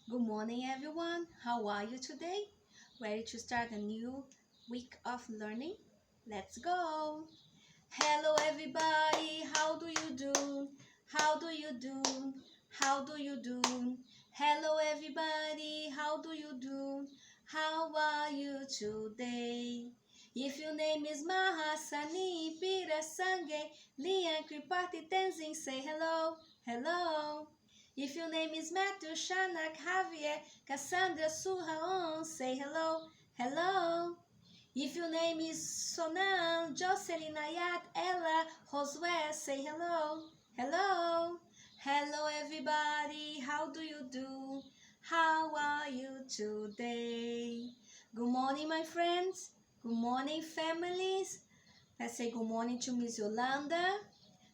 Good morning, everyone. How are you today? Ready to start a new week of learning? Let's go. Hello, everybody. How do you do? How do you do? How do you do? Hello, everybody. How do you do? How are you today? If your name is Mahasani, Pirasange, Lian Kripati Tenzin, say hello, hello. If your name is Matthew, Shanak, Javier, Cassandra, Suhaon, say hello, hello. If your name is Sonal, Jocelyn, Ayat, Ella, Josue, say hello, hello. Hello, everybody. How do you do? How are you today? Good morning, my friends. Good morning, families. Let's say good morning to Miss Yolanda.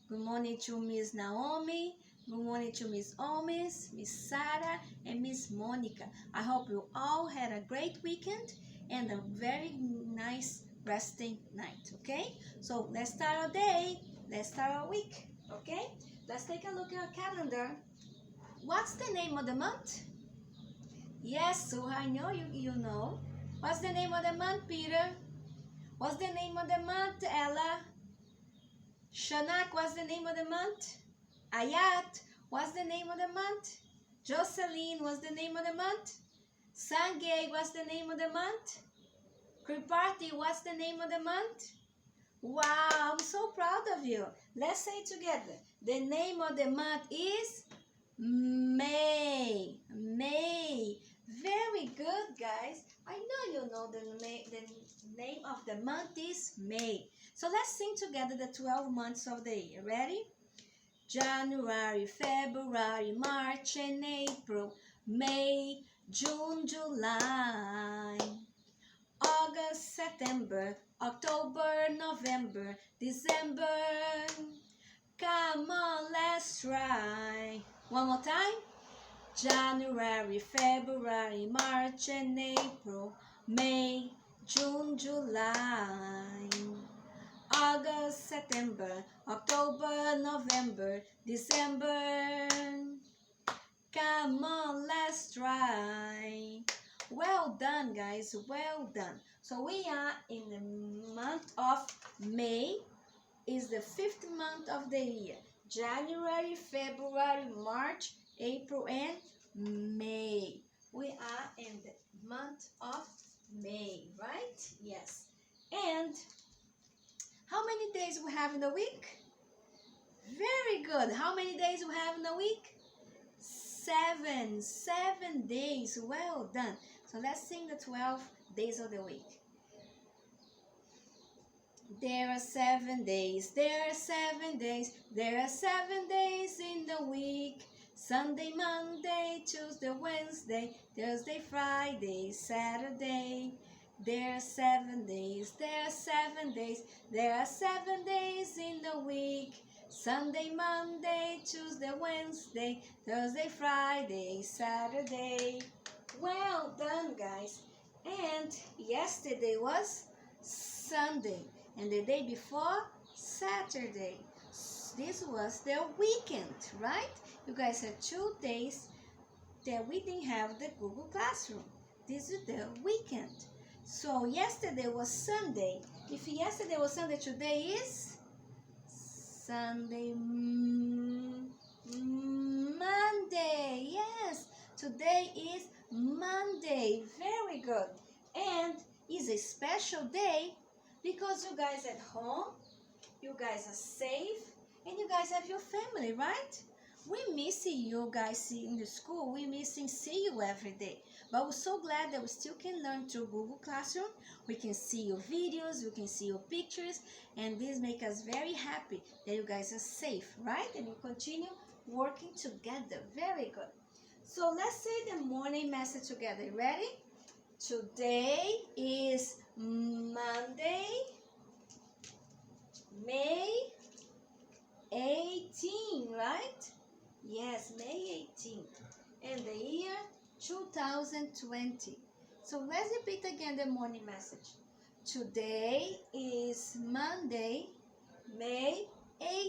Good morning to Miss Naomi. Good morning to Miss Omis, Miss Sarah, and Miss Monica. I hope you all had a great weekend and a very nice resting night, okay? So let's start our day. Let's start our week, okay? Let's take a look at our calendar. What's the name of the month? Yes, so I know you know. What's the name of the month, Peter? What's the name of the month, Ella? Shanak, what's the name of the month? Ayat, what's the name of the month? Jocelyn, what's the name of the month? Sanjay, what's the name of the month? Kriparti, what's the name of the month? Wow, I'm so proud of you. Let's say it together. The name of the month is May. May. Very good, guys. I know you know the name of the month is May. So let's sing together the 12 months of the year. Ready? January, February, March, and April, May, June, July, August, September, October, November, December. Come on, let's try. One more time. January, February, March, and April, May, June, July, August, September, October, November, December. Come on, let's try. Well done, guys. Well done. So we are in the month of May. Is the 5th month of the year. January, February, March, April, and May. We are in the month of May, right? Yes. And how many days we have in the week? Very good. How many days we have in the week? 7. 7 days. Well done. So let's sing the 12 days of the week. There are 7 days, there are 7 days, there are 7 days in the week. Sunday, Monday, Tuesday, Wednesday, Thursday, Friday, Saturday. There are 7 days, there are 7 days, there are 7 days in the week. Sunday, Monday, Tuesday, Wednesday, Thursday, Friday, Saturday. Well done, guys. And yesterday was Sunday. And the day before, Saturday. This was the weekend, right? You guys had 2 days that we didn't have the Google Classroom. This is the weekend. So yesterday was Sunday. If yesterday was Sunday, today is Sunday, Monday. Yes, today is Monday. Very good. And it's a special day because you guys at home, you guys are safe, and you guys have your family, right? We missing you guys in the school. We missing see you every day. But we're so glad that we still can learn through Google Classroom. We can see your videos, we can see your pictures, and this makes us very happy that you guys are safe, right? And you continue working together. Very good. So let's say the morning message together. Ready? Today is Monday, May 18, right? Yes, May 18. And the year 2020. So let's repeat again the morning message. Today is Monday, May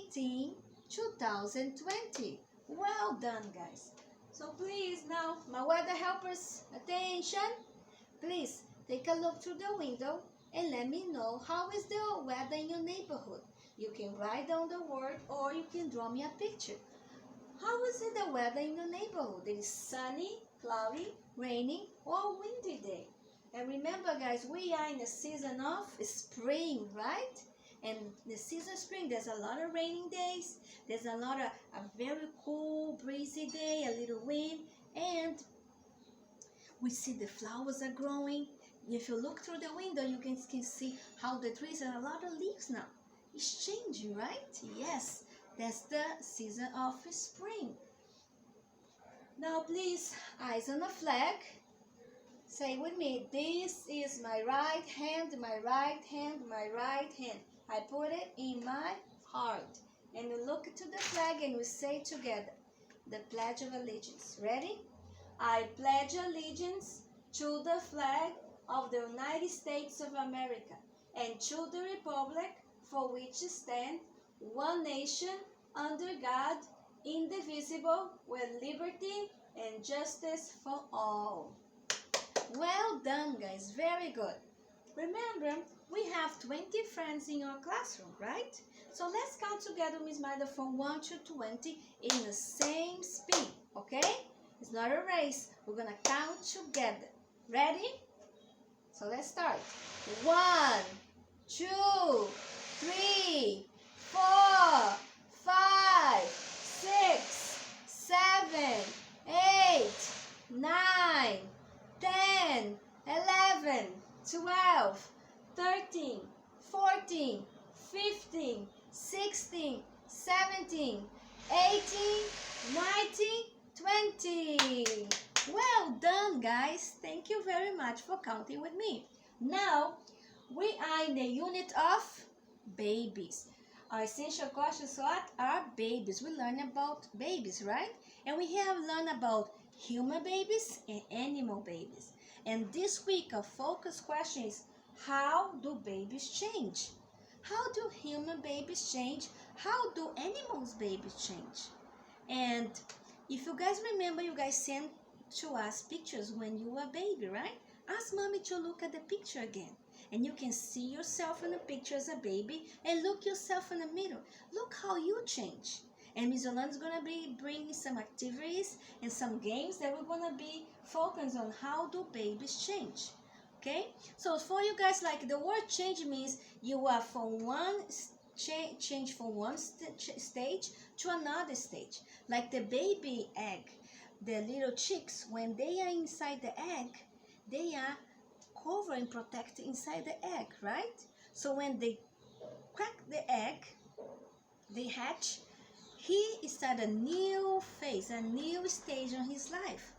18, 2020. Well done, guys. So please Now, my weather helpers, attention. Please take a look through the window and let me know how is the weather in your neighborhood. You can write down the word or you can draw me a picture. How is it the weather in your neighborhood? It is sunny, cloudy, rainy, or windy day. And remember guys, we are in the season of spring, right? And the season of spring, there's a lot of raining days. There's a lot of a very cool, breezy day, a little wind. And we see the flowers are growing. If you look through the window, you can see how the trees have a lot of leaves now. It's changing, right? Yes, that's the season of spring. Now, please, eyes on the flag. Say with me, this is my right hand, my right hand, my right hand. I put it in my heart. And we look to the flag and we say together, the Pledge of Allegiance. Ready? I pledge allegiance to the flag of the United States of America and to the republic for which it stands, one nation, under God, indivisible, with liberty and justice for all. Well done, guys. Very good. Remember, we have 20 friends in your classroom, right? So let's count together, Miss Maida, from 1 to 20 in the same speed, okay? It's not a race. We're going to count together. Ready? So let's start. 1, 2, 3, 4, 5, 6, 7, 8, 9, 10, 11, 12, 13, 14, 15, 16, 17, 18, 19, 20. Well done, guys. Thank you very much for counting with me. Now, we are in the unit of babies. Our essential questions are babies. We learn about babies, right? And we have learned about human babies and animal babies. And this week our focus question is, how do babies change? How do human babies change? How do animals babies change? And if you guys remember, you guys sent to us pictures when you were a baby, right? Ask mommy to look at the picture again. And you can see yourself in the picture as a baby and look yourself in the mirror. Look how you change. And Ms. Yolanda's going to be bringing some activities and some games that we're going to be focused on how do babies change. Okay? So for you guys, like the word change means you are from one change from one stage to another stage. Like the baby egg, the little chicks, when they are inside the egg, they are covered and protected inside the egg, right? So when they crack the egg, they hatch, he starts a new phase, a new stage in his life.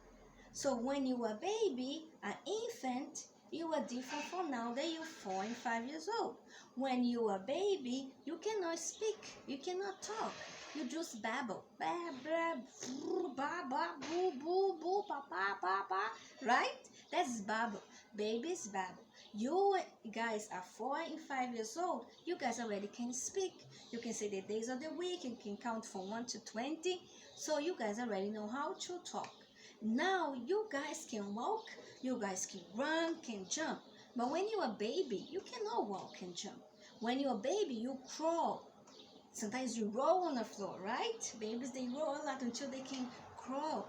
So when you are a baby, an infant, you are different from now that you're 4 and 5 years old. When you are a baby, you cannot speak, you cannot talk. You just babble. Ba, ba, boo, ba, ba, boo, boo, boo, ba, ba, ba, ba. Right? That's babble. Babies babble. You guys are 4 and 5 years old. You guys already can speak. You can say the days of the week. You can count from 1 to 20. So you guys already know how to talk. Now you guys can walk. You guys can run, can jump. But when you're a baby, you cannot walk and jump. When you're a baby, you crawl. Sometimes you roll on the floor, right? Babies, they roll a lot until they can crawl.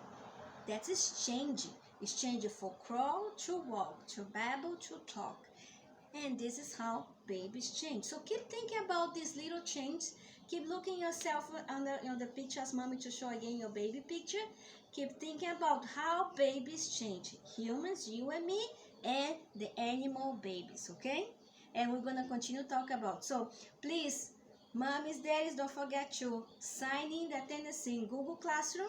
That is changing. It's changing from crawl to walk, to babble to talk. And this is how babies change. So keep thinking about this little change. Keep looking yourself under the picture. Ask mommy to show again your baby picture. Keep thinking about how babies change. Humans, you and me, and the animal babies, okay? And we're going to continue to talk about. So please, mommies, daddies, don't forget to sign in the attendance in Google Classroom.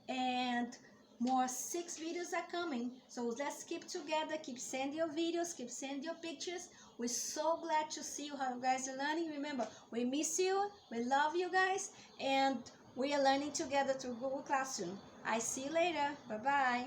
And more 6 videos are coming. So let's keep together. Keep sending your videos. Keep sending your pictures. We're so glad to see you, how you guys are learning. Remember, we miss you. We love you guys. And we are learning together through Google Classroom. I see you later. Bye-bye.